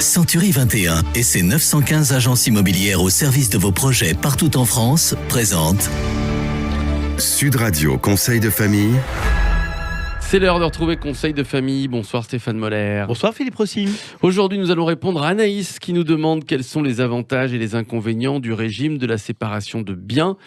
Century 21 et ses 915 agences immobilières au service de vos projets partout en France présentent Sud Radio Conseil de famille. C'est l'heure de retrouver Conseil de famille. Bonsoir Stéphane Moller. Bonsoir Philippe Rossi. Aujourd'hui, nous allons répondre à Anaïs qui nous demande quels sont les avantages et les inconvénients du régime de la séparation de biens.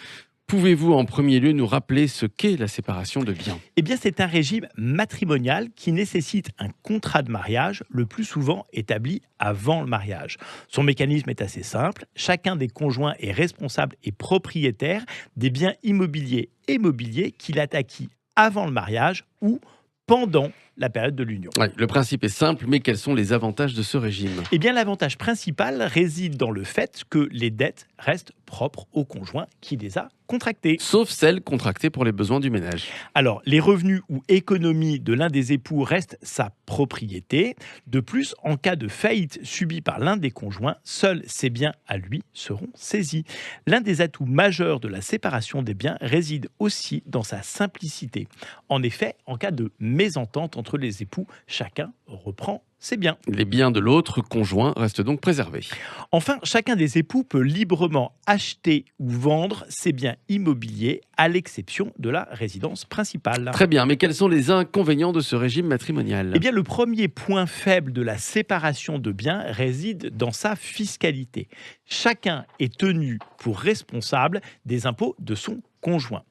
Pouvez-vous en premier lieu nous rappeler ce qu'est la séparation de biens ? Eh bien, c'est un régime matrimonial qui nécessite un contrat de mariage, le plus souvent établi avant le mariage. Son mécanisme est assez simple. Chacun des conjoints est responsable et propriétaire des biens immobiliers et mobiliers qu'il a acquis avant le mariage ou pendant la période de l'union. Ouais, le principe est simple, mais quels sont les avantages de ce régime ? Eh bien, l'avantage principal réside dans le fait que les dettes restent propres au conjoint qui les a contractées. Sauf celles contractées pour les besoins du ménage. Alors, les revenus ou économies de l'un des époux restent sa propriété. De plus, en cas de faillite subie par l'un des conjoints, seuls ses biens à lui seront saisis. L'un des atouts majeurs de la séparation des biens réside aussi dans sa simplicité. En effet, en cas de mésentente entre les époux, chacun reprend ses biens. Les biens de l'autre conjoint restent donc préservés. Enfin, chacun des époux peut librement acheter ou vendre ses biens immobiliers à l'exception de la résidence principale. Très bien, mais quels sont les inconvénients de ce régime matrimonial ? Eh bien, le premier point faible de la séparation de biens réside dans sa fiscalité. Chacun est tenu pour responsable des impôts de son conjoint.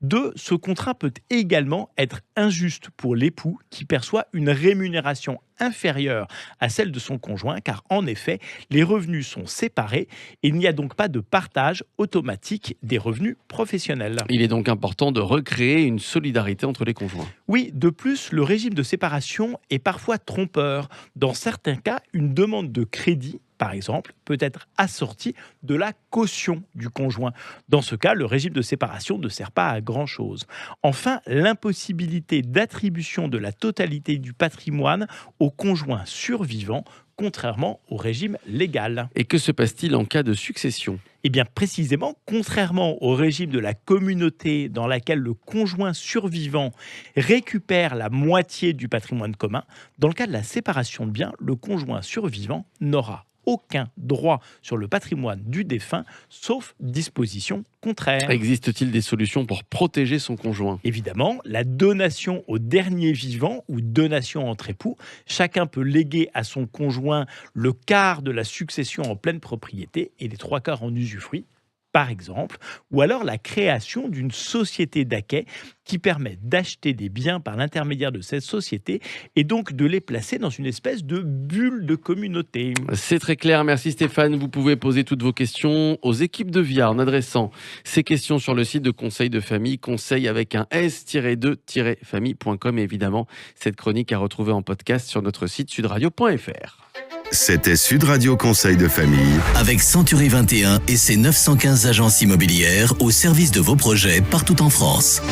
2. Ce contrat peut également être injuste pour l'époux qui perçoit une rémunération inférieure à celle de son conjoint, car en effet, les revenus sont séparés et il n'y a donc pas de partage automatique des revenus professionnels. Il est donc important de recréer une solidarité entre les conjoints. Oui, de plus, le régime de séparation est parfois trompeur. Dans certains cas, une demande de crédit, par exemple, peut être assortie de la caution du conjoint. Dans ce cas, le régime de séparation ne sert pas à grand-chose. Enfin, l'impossibilité d'attribution de la totalité du patrimoine au conjoint survivant, contrairement au régime légal. Et que se passe-t-il en cas de succession ? Eh bien, précisément, contrairement au régime de la communauté dans laquelle le conjoint survivant récupère la moitié du patrimoine commun, dans le cas de la séparation de biens, le conjoint survivant n'aura aucun droit sur le patrimoine du défunt, sauf disposition contraire. Existe-t-il des solutions pour protéger son conjoint ? Évidemment, la donation au dernier vivant ou donation entre époux. Chacun peut léguer à son conjoint le quart de la succession en pleine propriété et les 3/4 en usufruit, par exemple, ou alors la création d'une société d'acquêt qui permet d'acheter des biens par l'intermédiaire de cette société et donc de les placer dans une espèce de bulle de communauté. C'est très clair, merci Stéphane. Vous pouvez poser toutes vos questions aux équipes de VIA en adressant ces questions sur le site de Conseil de famille, conseil avec un s-2-famille.com. Et évidemment, cette chronique à retrouver en podcast sur notre site sudradio.fr. C'était Sud Radio Conseil de famille. avec Century 21 et ses 915 agences immobilières au service de vos projets partout en France.